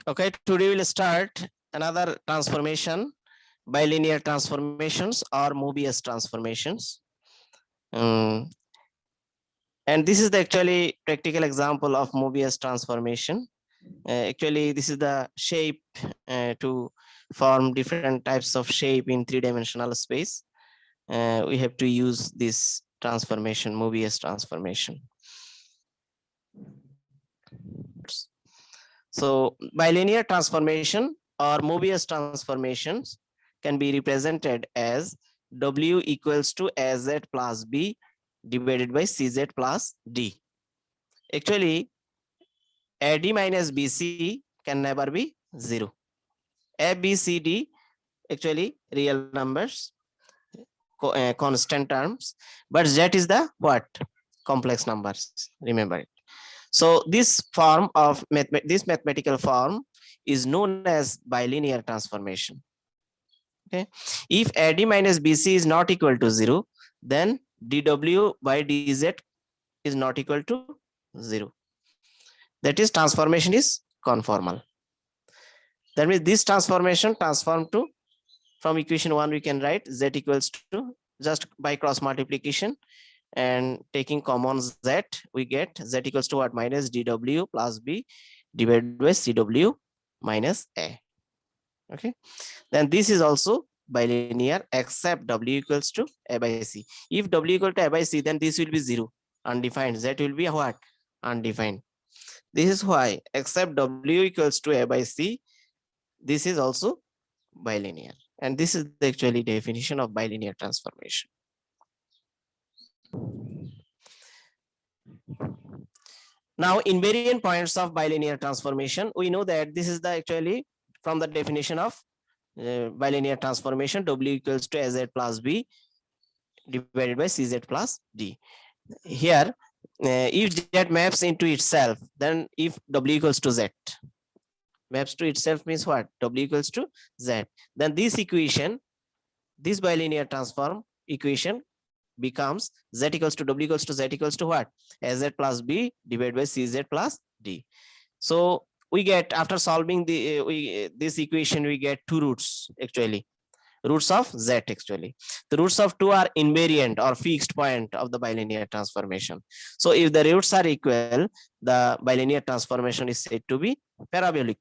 Okay, today we'll start another transformation, bilinear transformations or Mobius transformations. Um, and this is the actually practical example of Mobius transformation. Actually, this is the shape to form different types of shape in three-dimensional space. We have to use this transformation, Mobius transformation. So bilinear transformation or Mobius transformations can be represented as W equals to AZ plus B divided by CZ plus D. Actually, AD minus BC can never be 0. A, B, C, D actually real numbers, constant terms, but Z is the what? Complex numbers, remember it. So this form of this mathematical form is known as bilinear transformation. Okay, if AD minus BC is not equal to 0, then dW by dZ is not equal to 0. That is, transformation is conformal. That means this transformation transform to, from equation 1 we can write Z equals to, just by cross multiplication and taking common Z, we get Z equals to what? Minus dW plus B divided by CW minus A. Okay, then this is also bilinear except W equals to A by C. If W equal to A by C, then this will be 0, undefined. Z will be what? Undefined. This is why except W equals to A by C, this is also bilinear. And this is the actually definition of bilinear transformation. Now, invariant points of bilinear transformation, we know that this is the actually from the definition of bilinear transformation, W equals to AZ plus B divided by CZ plus D. Here, if Z maps into itself, then if W equals to Z, maps to itself means what? W equals to Z. Then this equation, this bilinear transform equation becomes Z equals to W equals to Z equals to what? AZ plus B divided by CZ plus D. So we get, after solving the this equation, we get two roots actually. Roots of Z actually. The roots of 2 are invariant or fixed point of the bilinear transformation. So if the roots are equal, the bilinear transformation is said to be parabolic.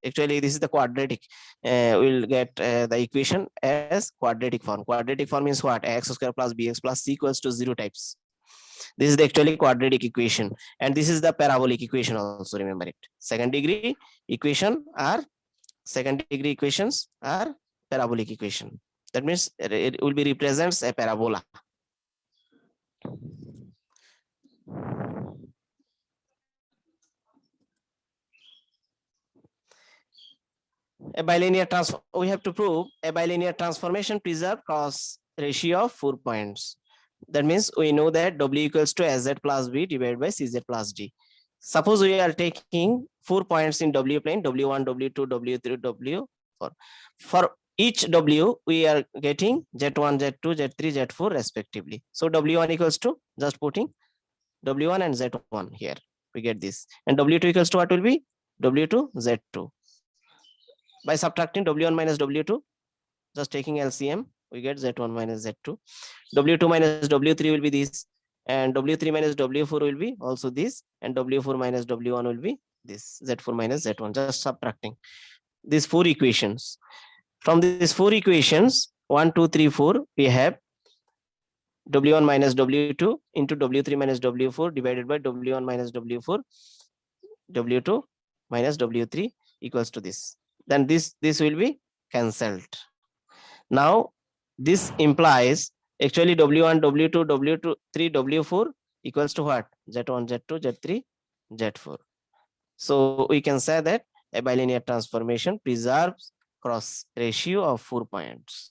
Actually, this is the quadratic. We'll get the equation as quadratic form. Quadratic form means what? X square plus bx plus c equals to 0 types. This is the actually quadratic equation, and this is the parabolic equation also, remember it. Second degree equations are parabolic equation. That means it will be represents a parabola. A bilinear transform, we have to prove a bilinear transformation preserve cross ratio of 4 points. That means we know that W equals to AZ plus B divided by CZ plus D. Suppose we are taking 4 points in W plane, W1, W2, W3, W4. For each W, we are getting Z1, Z2, Z3, Z4 respectively. So W1 equals to, just putting W1 and Z1 here, we get this. And W2 equals to what will be? W2, Z2. By subtracting W1 minus W2, just taking LCM, we get Z1 minus Z2. W2 minus W3 will be this, and W3 minus W4 will be also this, and W4 minus W1 will be this, Z4 minus Z1, just subtracting these 4 equations. From these 4 equations, 1, 2, 3, 4, we have W1 minus W2 into W3 minus W4 divided by W1 minus W4, W2 minus W3 equals to this. Then this will be cancelled. Now this implies actually W1, W2, W3, W4 equals to what? Z1, Z2, Z3, Z4. So we can say that a bilinear transformation preserves cross ratio of 4 points.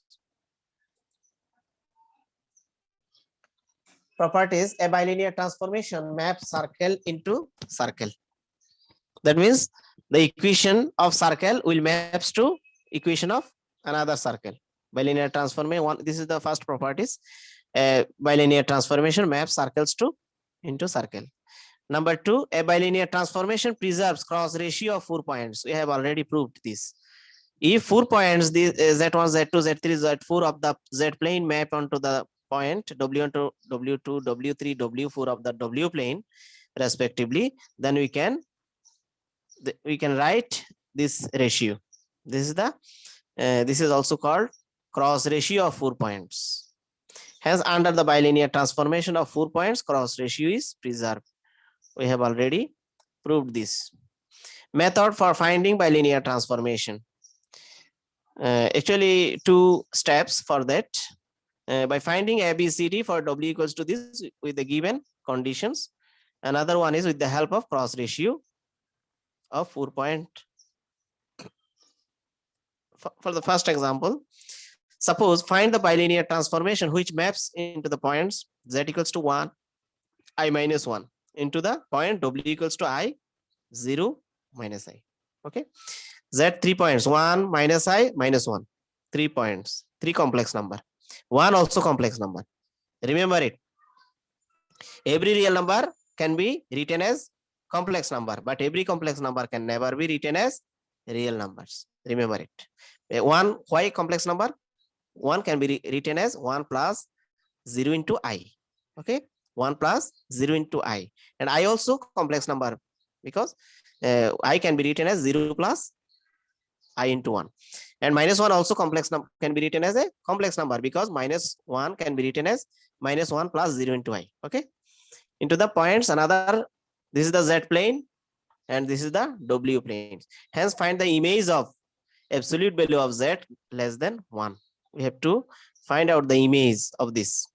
Properties: a bilinear transformation maps circle into circle. That means the equation of circle will maps to equation of another circle. Bilinear transformation, one, this is the first properties. Bilinear transformation maps circles to into circle. Number two, a bilinear transformation preserves cross ratio of 4 points. We have already proved this. If 4 points, the Z1, Z2, Z3, Z4 of the Z plane map onto the point W1 to W2, W3, W4 of the W plane respectively, then we can write this ratio. This is the this is also called cross ratio of 4 points. Hence, under the bilinear transformation of 4 points, cross ratio is preserved. We have already proved this. Method for finding bilinear transformation. Actually, two steps for that. By finding ABCD for W equals to this with the given conditions. Another one is with the help of cross ratio of 4 point. For the first example, suppose find the bilinear transformation which maps into the points Z equals to 1, I minus 1 into the point W equals to I 0 minus I. Okay. Z 3 points 1 minus I minus 1. 3 points, 3 complex number. 1 also complex number. Remember it. Every real number can be written as complex number, but every complex number can never be written as real numbers. Remember it. 1, why complex number? 1 can be written as 1 plus 0 into I. Okay. 1 plus 0 into I. And I also complex number because I can be written as 0 plus I into 1. And minus 1 also complex number can be written as a complex number because minus 1 can be written as minus 1 plus 0 into I. Okay. Into the points, another, this is the Z plane and this is the W plane. Hence, find the image of absolute value of Z less than 1. We have to find out the image of this.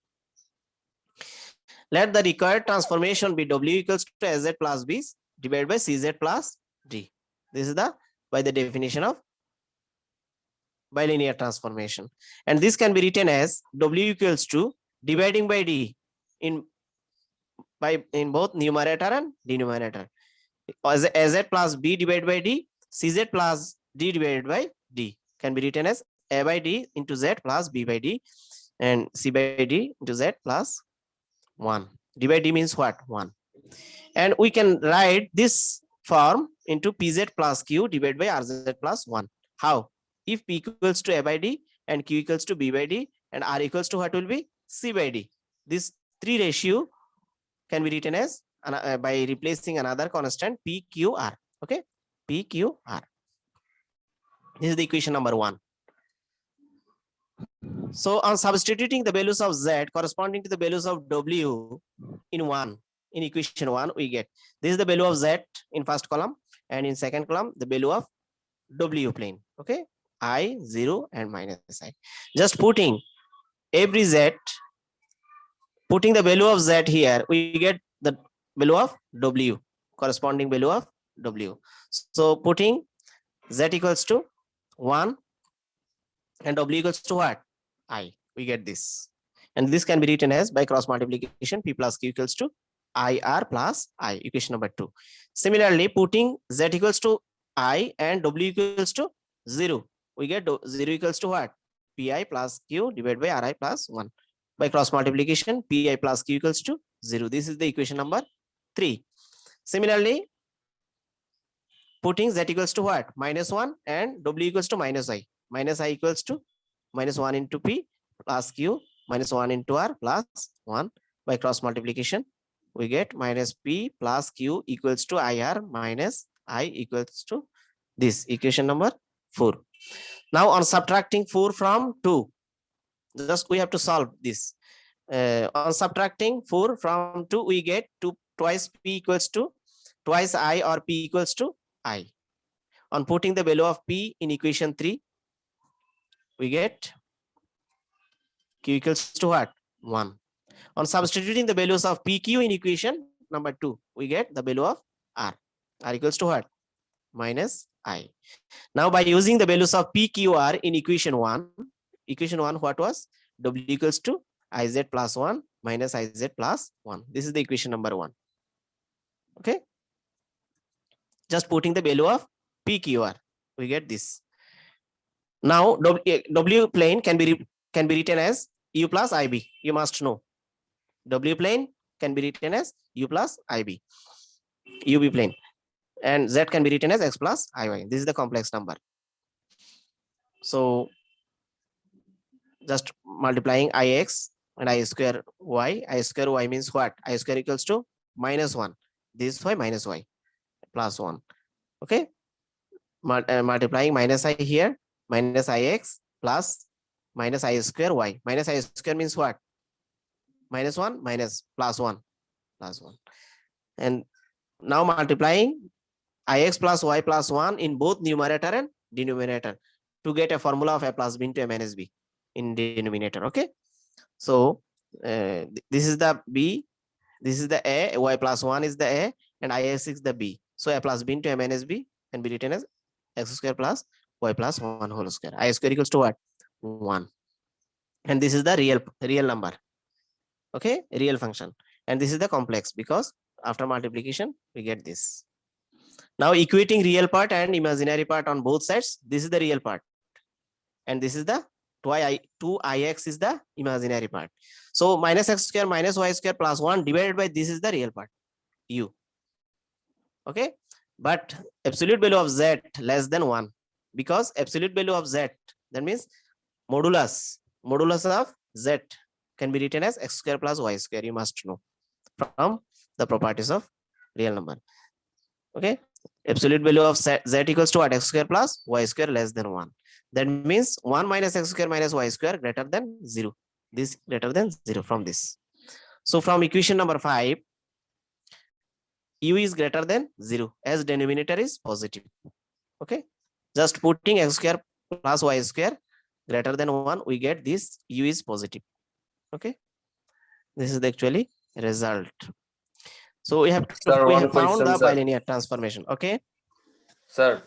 Let the required transformation be W equals to SZ plus B divided by CZ plus D. This is the by the definition of bilinear transformation. And this can be written as W equals to dividing by D in both numerator and denominator. As Z plus B divided by D, CZ plus D divided by D can be written as A by D into Z plus B by D and C by D into Z plus 1. D by D means what? 1. And we can write this form into PZ plus Q divided by RZ plus 1. How? If P equals to A by D and Q equals to B by D and R equals to what will be? C by D. This 3 ratio can be written as by replacing another constant PQR. Okay, PQR. This is the equation number 1. So on substituting the values of Z corresponding to the values of W in equation 1, we get this is the value of Z in first column and in second column the value of W plane. Okay, I 0 and minus I. Just putting every Z, putting the value of Z here, we get the value of W, corresponding value of W. So putting Z equals to 1 and W equals to what? I. We get this. And this can be written as by cross multiplication P plus Q equals to IR plus I, equation number 2. Similarly, putting Z equals to I and W equals to 0, we get 0 equals to what? Pi plus Q divided by Ri plus 1. By cross multiplication, Pi plus Q equals to 0. This is the equation number 3. Similarly, putting Z equals to what? Minus 1 and W equals to minus I. Minus I equals to minus 1 into P plus Q minus 1 into R plus 1. By cross multiplication, we get minus P plus Q equals to IR minus I equals to this, equation number 4. Now on subtracting 4 from 2, just we have to solve this. On subtracting 4 from 2, we get 2 twice P equals to twice I or P equals to I. On putting the value of P in equation 3, we get Q equals to what? 1. On substituting the values of PQ in equation number 2, we get the value of R. R equals to what? Minus I. Now by using the values of PQR in equation 1 what was? W equals to IZ plus 1 minus IZ plus 1. This is the equation number 1. Okay. Just putting the value of PQR, we get this. Now W plane can be written as U plus IB. You must know. W plane can be written as U plus IB. UB plane, and Z can be written as X plus IY. This is the complex number. So just multiplying IX and I square Y means what? I square equals to -1. This is why minus Y plus 1. Okay. Multiplying minus I here, minus IX plus minus I square Y. Minus I square means what? -1 minus plus 1 plus 1. And now multiplying Ix plus Y plus 1 in both numerator and denominator to get a formula of A plus B into A minus B in denominator. Okay. So this is the B, this is the A, Y plus 1 is the A, and Ix is the B. So A plus B into A minus B can be written as X square plus Y plus 1 whole square. I square equals to what? 1. And this is the real number. Okay, real function. And this is the complex, because after multiplication we get this. Now equating real part and imaginary part on both sides, this is the real part, and this is the 2ix is the imaginary part. So minus x square minus y square plus 1 divided by this is the real part, u. Okay, but absolute value of z less than 1, because absolute value of z, that means modulus of z can be written as x square plus y square. You must know from the properties of real number. Okay, absolute value of z equals to what? X square plus y square less than 1. That means 1 minus x square minus y square greater than 0. This greater than 0 from this. So from equation number 5, u is greater than 0 as denominator is positive. Okay, just putting x square plus y square greater than 1, we get this u is positive. Okay, this is the actually result. So we have Sir, we one have found question, the sir. bilinear transformation. Okay, Sir,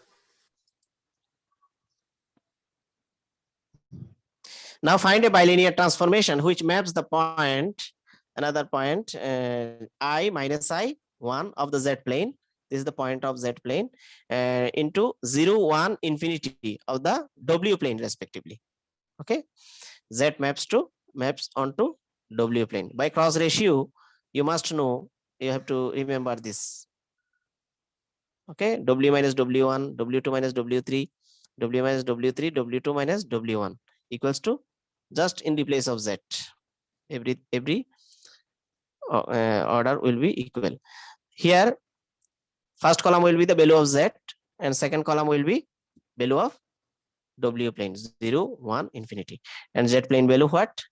now find a bilinear transformation which maps the point, another point, I minus I1 of the z plane. This is the point of z plane, into 0, 1, infinity of the w plane respectively. Okay, z maps onto w plane. By cross ratio, you must know, you have to remember this. Okay, w minus w1, w2 minus w3, w minus w3, w2 minus w1 equals to, just in the place of z, every order will be equal. Here first column will be the value of z, and second column will be value of w plane, 0, 1, infinity, and z plane value what?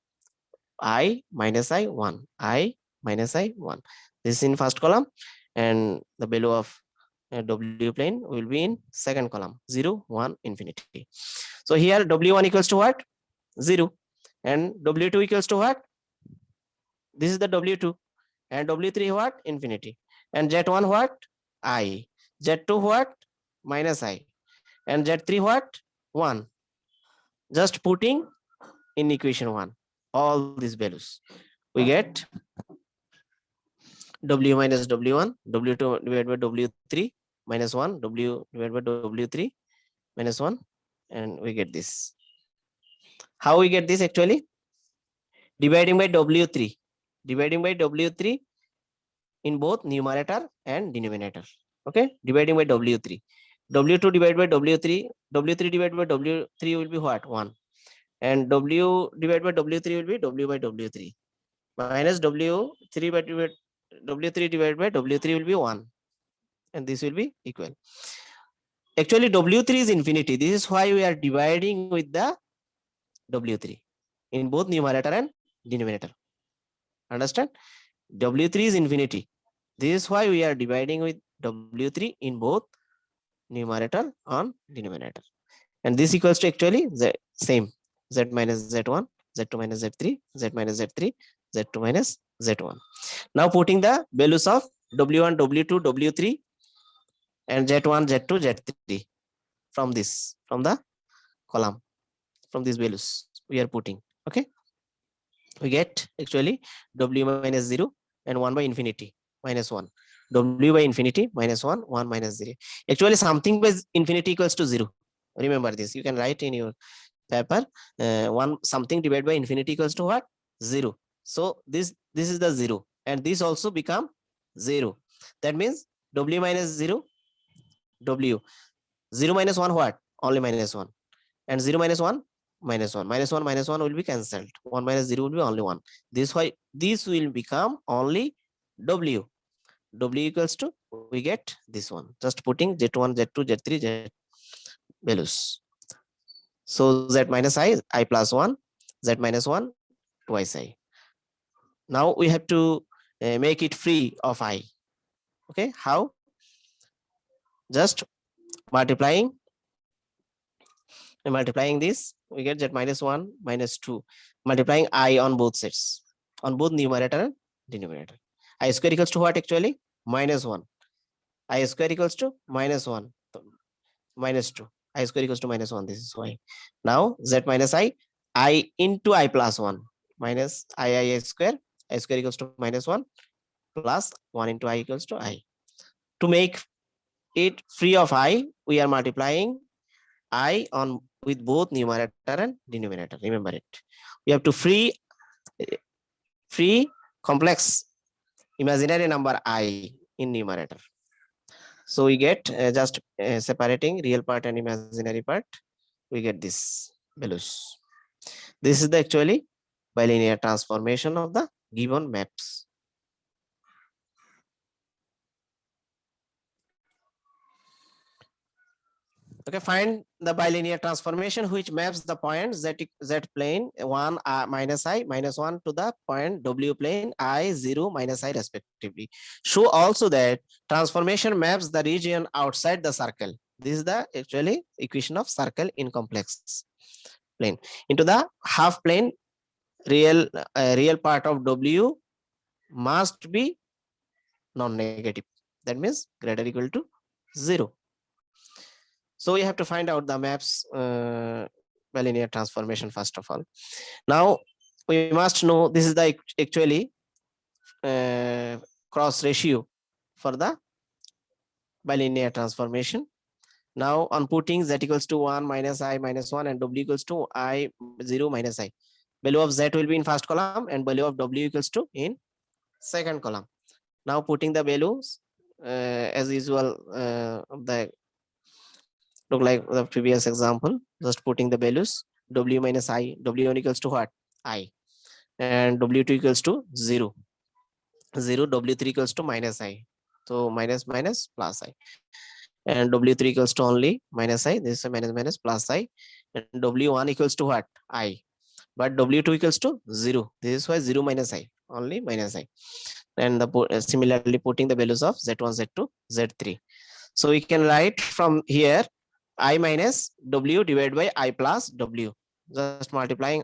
I minus I1, I minus I1. This is in first column, and the value of w plane will be in second column, 0, 1, infinity. So here w1 equals to what? 0, and w2 equals to what? This is the w2, and w3 what? Infinity, and z1 what? I, z2 what? Minus I, and z3 what? 1. Just putting in equation 1 all these values, we get w minus w1, w2 divided by w3 minus 1, w divided by w3 minus 1, and we get this. How we get this? Actually dividing by w3, in both numerator and denominator. Okay, dividing by w3, w2 divided by w3, w3 divided by w3 will be what? 1, and w divided by w3 will be w by w3 minus w3 by w3 divided by w3 will be 1, and this will be equal. Actually w3 is infinity. This is why we are dividing with the w3 in both numerator and denominator. Understand? w3 is infinity. This is why we are dividing with w3 in both numerator and denominator, and this equals to actually z, same, z minus z1, z2 minus z3, z minus z3, z2 minus z1. Now putting the values of w1, w2, w3, and z1, z2, z3 from this, from the column, from these values we are putting. Okay, we get actually w minus 0 and 1 by infinity minus 1, w by infinity minus 1, 1 minus 0. Actually something by infinity equals to 0. Remember this, you can write in your paper, one something divided by infinity equals to what? 0. So this is the 0, and this also become 0. That means W minus 0, W. 0 minus 1 what? Only minus 1. And 0 minus 1, minus 1. Minus 1 minus 1 will be cancelled. 1 minus 0 will be only 1. This why this will become only W. W equals to, we get this one. Just putting Z1, Z2, Z3, Z values. So Z minus I plus 1, Z minus 1, twice I. Now we have to make it free of I. Okay, how? Just multiplying this, we get Z minus 1 minus 2, multiplying I on both sets, on both numerator and denominator. I square equals to what actually? Minus 1. I square equals to minus 1, minus 2. I square equals to minus 1. This is why. Now Z minus I into I plus 1, minus I square. I square equals to minus 1 plus 1 into I equals to I. To make it free of I, we are multiplying I on with both numerator and denominator. Remember it. We have to free complex imaginary number I in numerator. So we get just separating real part and imaginary part, we get this values. This is the actually bilinear transformation of the given maps. Okay, find the bilinear transformation which maps the point z plane 1 minus I minus 1 to the point W plane I 0 minus I respectively. Show also that transformation maps the region outside the circle. This is the actually equation of circle in complex plane into the half plane. Real part of W must be non-negative. That means greater or equal to 0. So we have to find out the maps bilinear transformation first of all. Now we must know this is the actually cross ratio for the bilinear transformation. Now on putting Z equals to 1 minus I minus 1 and W equals to I 0 minus I. Value of Z will be in first column and value of W equals to in second column. Now putting the values as usual the look like the previous example, just putting the values W minus I, W1 equals to what? I, and W2 equals to 0, W3 equals to minus I, so minus minus plus I, and W3 equals to only minus I, this is minus minus plus I, and W1 equals to what? I, but W2 equals to 0, this is why 0 minus I, only minus I, and the similarly putting the values of Z1, Z2, Z3. So we can write from here I minus W divided by I plus W, just multiplying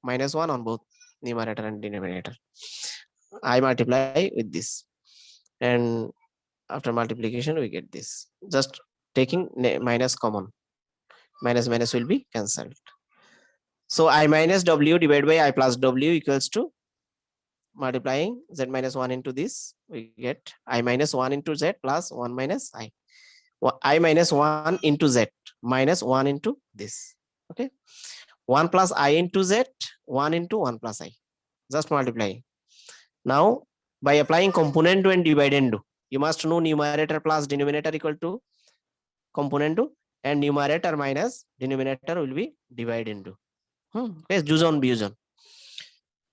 minus 1 on both numerator and denominator. I multiply with this, and after multiplication we get this, just taking minus common, minus minus will be cancelled. So I minus W divided by I plus W equals to, multiplying Z minus 1 into this, we get I minus 1 into Z plus 1 minus I. I minus 1 into Z minus 1 into this. Okay, 1 plus I into Z, 1 into 1 plus I, just multiply. Now by applying componendo and dividendo, you must know numerator plus denominator equal to componendo, and numerator minus denominator will be dividendo. Yes, Juson Buson.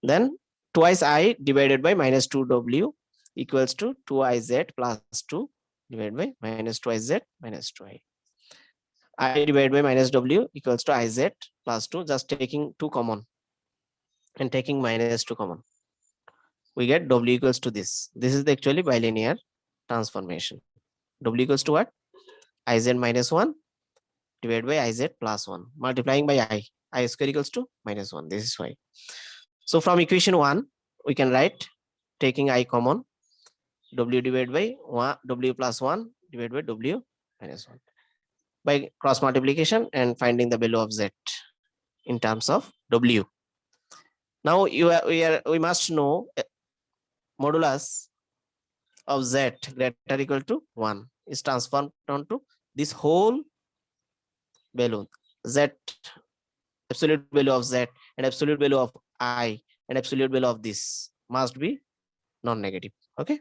Then twice I divided by minus 2W equals to 2IZ plus 2 divided by minus 2IZ minus 2I. I divided by minus W equals to IZ plus 2, just taking 2 common and taking minus 2 common. We get W equals to this. This is the actually bilinear transformation. W equals to what? IZ minus 1 divided by IZ plus 1, multiplying by I square equals to minus 1. This is why. So from equation 1, we can write taking I common, W divided by 1, W plus 1 divided by W minus 1 by cross multiplication and finding the value of Z in terms of W. Now we must know modulus of Z greater or equal to 1 is transformed onto this whole value Z, absolute value of Z and absolute value of I and absolute value of this must be non-negative. Okay,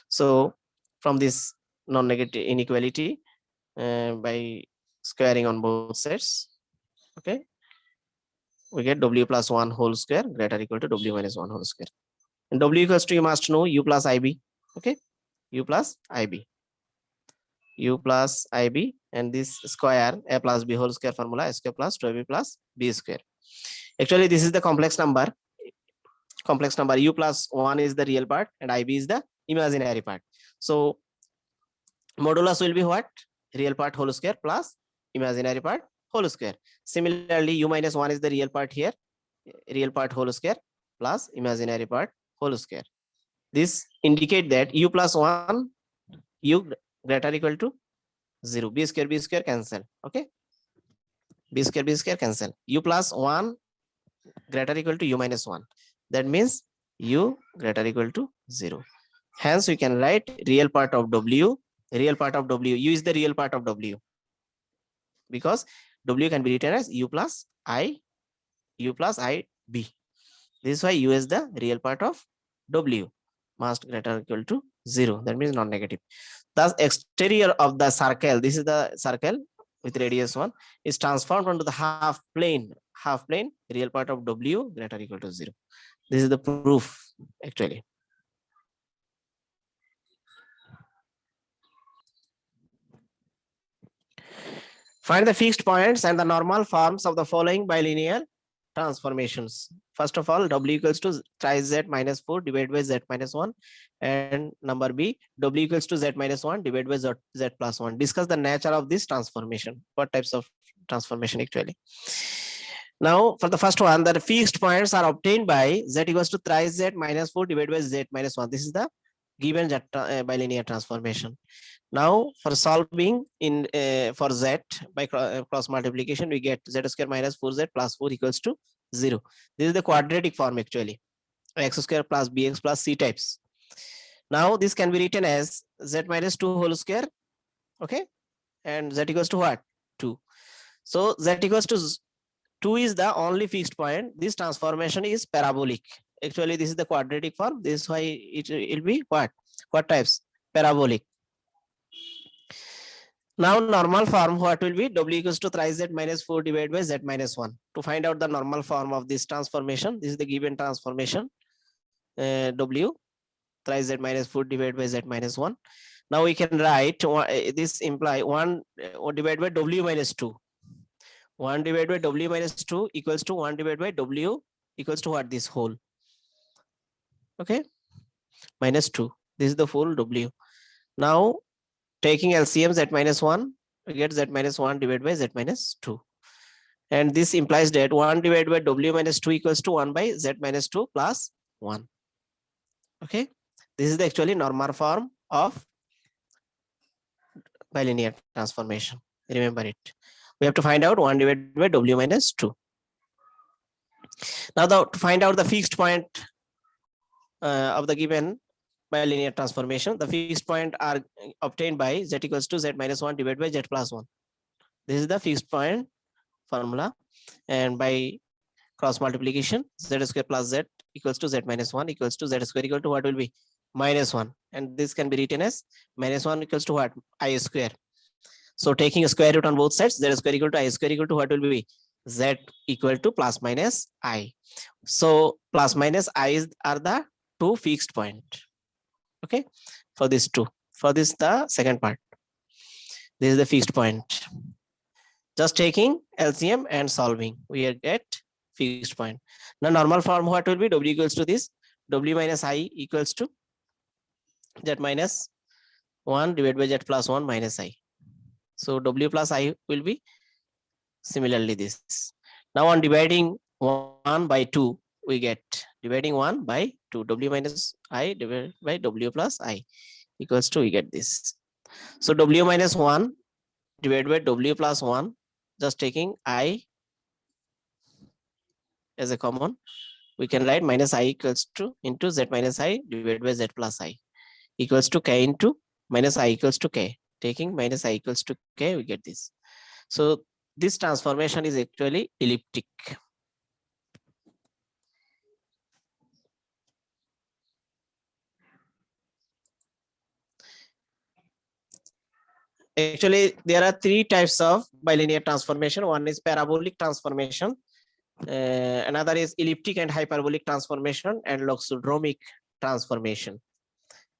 so from this non-negative inequality by squaring on both sides. Okay, we get w plus 1 whole square greater or equal to w minus 1 whole square. And w equals to, you must know, u plus ib. Okay, u plus ib, u plus ib, and this square a plus b whole square formula, a square plus 2ab plus b square. Actually, this is the complex number. Complex number u plus 1 is the real part and ib is the imaginary part. So modulus will be what? Real part whole square plus imaginary part whole square. Similarly, u minus 1 is the real part here, real part whole square plus imaginary part whole square. This indicate that u plus 1, u greater or equal to 0, b square cancel. Okay, b square cancel. U plus 1 greater or equal to u minus 1. That means u greater or equal to 0. Hence, we can write real part of w, real part of w. U is the real part of w, because w can be written as u plus i b. This is why u is the real part of w, must greater or equal to 0. That means non-negative. Thus, exterior of the circle, this is the circle with radius 1, is transformed into the half plane. Half plane, real part of w greater or equal to 0. This is the proof actually. Find the fixed points and the normal forms of the following bilinear transformations. First of all, w equals to tri z minus 4 divided by z minus 1, and number b, w equals to z minus 1 divided by z plus 1. Discuss the nature of this transformation. What types of transformation actually? Now, for the first one, the fixed points are obtained by z equals to tri z minus 4 divided by z minus 1. This is the given bilinear transformation. Now, for solving in for z by cross multiplication, we get z square minus 4z plus 4 equals to 0. This is the quadratic form actually. X square plus bx plus c types. Now, this can be written as z minus 2 whole square. Okay, and z equals to what? 2. So z equals to 2 is the only fixed point. This transformation is parabolic. Actually, this is the quadratic form. This is why it will be what? What types? Parabolic. Now, normal form, what will be? W equals to tri z minus 4 divided by z minus 1. To find out the normal form of this transformation, this is the given transformation. W tri z minus 4 divided by z minus 1. Now we can write this imply 1 divided by w minus 2. 1 divided by w minus 2 equals to 1 divided by w equals to what? This whole. Okay, minus 2. This is the full w. Now, taking LCM z minus 1, we get z minus 1 divided by z minus 2. And this implies that 1 divided by w minus 2 equals to 1 by z minus 2 plus 1. Okay, this is the actually normal form of bilinear transformation. Remember it. We have to find out 1 divided by w minus 2. Now, to find out the fixed point of the given bilinear transformation, the fixed point are obtained by z equals to z minus 1 divided by z plus 1. This is the fixed point formula, and by cross multiplication, z square plus z equals to z minus 1 equals to z square equal to what will be? Minus 1. And this can be written as minus 1 equals to what? I square. So taking a square root on both sides, z square equal to I square equal to what will be? Z equal to plus minus I. So plus minus I are the two fixed point. Okay, for this two. For this, the second part. This is the fixed point. Just taking LCM and solving, we get fixed point. Now, normal form, what will be? W equals to this. W minus I equals to z minus 1 divided by z plus 1 minus I. So W plus I will be similarly this. Now, on dividing 1 by 2, we get dividing 1 by 2. W minus I divided by W plus I equals to, we get this. So W minus 1 divided by W plus 1, just taking I as a common, we can write minus I equals to into Z minus I divided by Z plus I equals to K into minus I equals to K. Taking minus I equals to K, we get this. So this transformation is actually elliptic. Actually, there are three types of bilinear transformation. One is parabolic transformation, another is elliptic and hyperbolic transformation, and loxodromic transformation.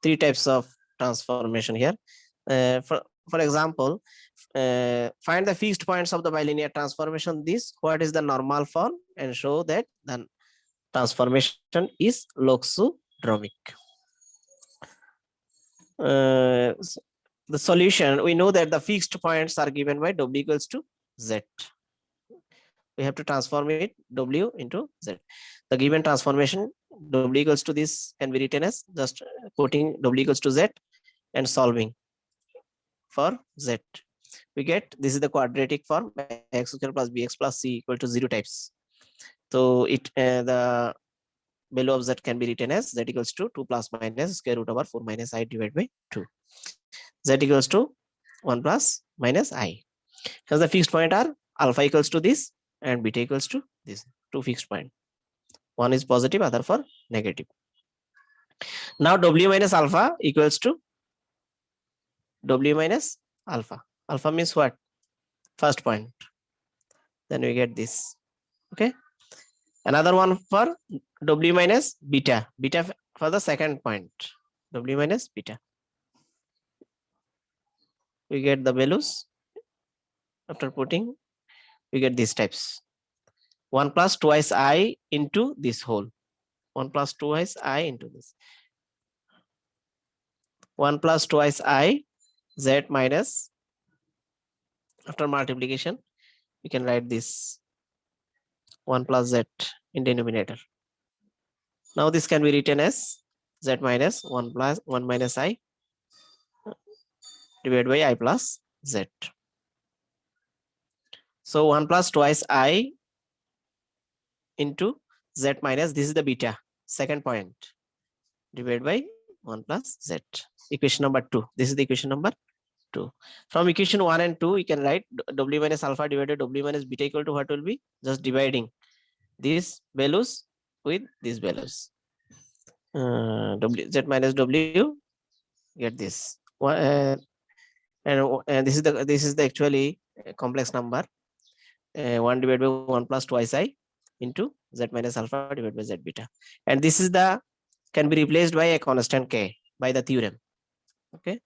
Three types of transformation here. For example, find the fixed points of the bilinear transformation. This, what is the normal form, and show that the transformation is loxodromic. The solution, we know that the fixed points are given by W equals to Z. We have to transform it W into Z. The given transformation W equals to this can be written as just putting W equals to Z and solving for Z. We get this is the quadratic form, x square plus bx plus c equal to 0 types. So it the value of Z can be written as Z equals to 2 plus minus square root over 4 minus I divided by 2. Z equals to 1 plus minus I. Hence the fixed point are alpha equals to this and beta equals to this. Two fixed point. One is positive, other for negative. Now W minus alpha equals to W minus alpha. Alpha means what? First point. Then we get this. Okay. Another one for W minus beta. Beta for the second point. W minus beta. We get the values. After putting, we get these types. 1 plus twice I into this whole. 1 plus twice I into this. 1 plus twice I Z minus, after multiplication, we can write this 1 plus Z in denominator. Now this can be written as Z minus 1 plus 1 minus I divided by I plus Z. So 1 plus twice I into Z minus, this is the beta, second point, divided by 1 plus Z. Equation number 2. This is the equation number 2. From equation 1 and 2, we can write W minus alpha divided W minus beta equal to what will be? Just dividing these values with these values. Z minus W, get this. And this is the actually complex number. 1 divided by 1 plus twice I into Z minus alpha divided by Z beta. And this is the can be replaced by a constant K by the theorem. Okay.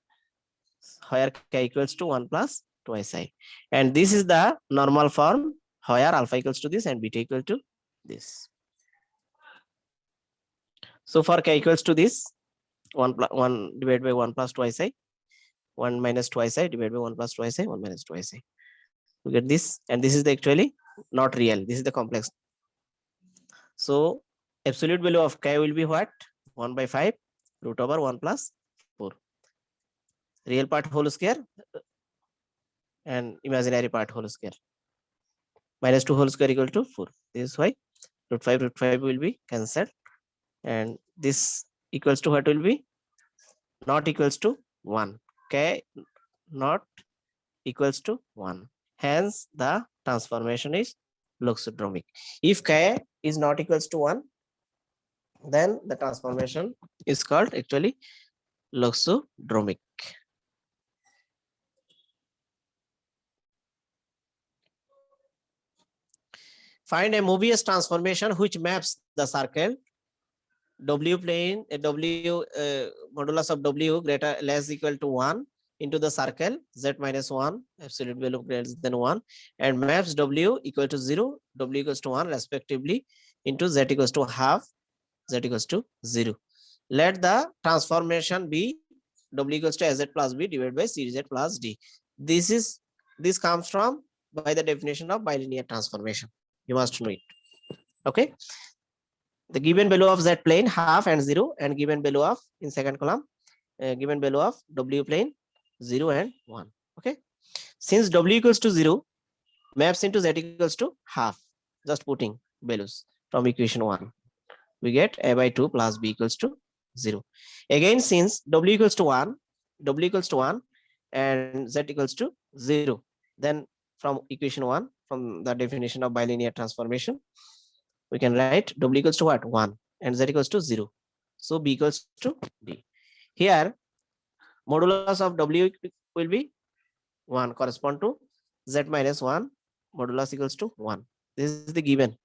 Where K equals to 1 plus twice I. And this is the normal form where alpha equals to this and beta equal to this. So for K equals to this, 1 divided by 1 plus twice I, 1 minus twice I divided by 1 plus twice I, 1 minus twice I. We get this, and this is the actually not real. This is the complex. So absolute value of K will be what? 1 by 5 root over 1 plus 4. Real part whole square and imaginary part whole square. Minus 2 whole square equal to 4. This is why root 5 will be cancelled. And this equals to what will be? Not equals to 1. K not equals to 1. Hence the transformation is loxodromic. If K is not equals to 1, then the transformation is called actually loxodromic. Find a Mobius transformation which maps the circle W plane, W modulus of W greater less equal to 1 into the circle Z minus 1, absolute value greater than 1, and maps W equal to 0, W equals to 1 respectively into Z equals to half, Z equals to 0. Let the transformation be W equals to AZ plus B divided by CZ plus D. This comes from by the definition of bilinear transformation. You must know it. Okay. The given value of Z plane half and 0, and given value of in second column, given value of W plane 0 and 1. Okay. Since W equals to 0, maps into Z equals to half. Just putting values from equation 1. We get A by 2 plus B equals to 0. Again, since W equals to 1, W equals to 1 and Z equals to 0, then from equation 1, from the definition of bilinear transformation, we can write W equals to what? 1 and Z equals to 0. So B equals to D. Here, modulus of W will be 1 correspond to z minus 1 modulus equals to 1. This is the given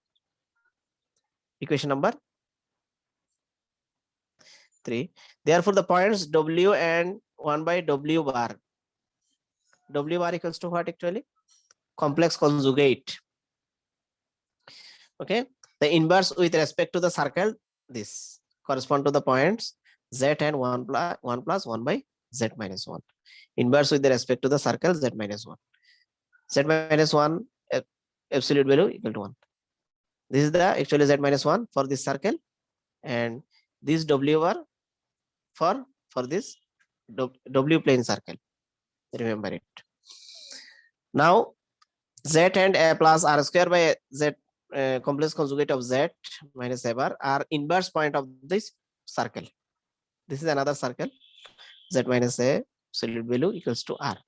equation number 3. Therefore, the points W and 1 by W bar. W bar equals to what actually? Complex conjugate. Okay. The inverse with respect to the circle, this correspond to the points z and 1 plus 1 by z minus 1. Inverse with respect to the circle z minus 1. Z minus 1 absolute value equal to 1. This is the actually z minus 1 for this circle, and this W bar for this W plane circle. Remember it. Now z and a plus r square by z complex conjugate of z minus a bar are inverse point of this circle. This is another circle. Z minus a absolute value equals to r.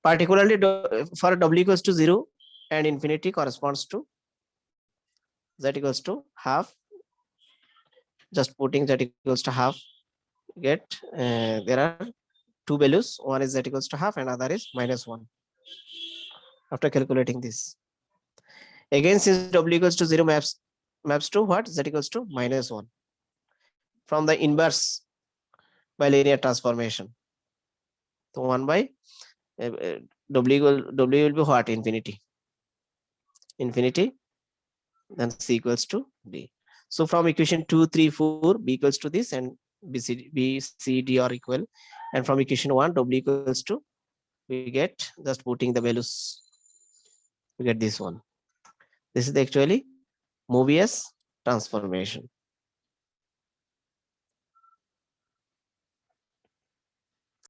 Particularly for w equals to 0 and infinity corresponds to z equals to half. Just putting z equals to half, get there are two values. One is z equals to half and other is minus 1. After calculating this, again since w equals to 0 maps to what? Z equals to minus 1 from the inverse by linear transformation. So 1 by w will be what? Infinity. Then c equals to b. So from equation 2, 3, 4, b equals to this and b, c, d are equal. And from equation 1, w equals to, we get just putting the values, we get this one. This is actually Mobius transformation.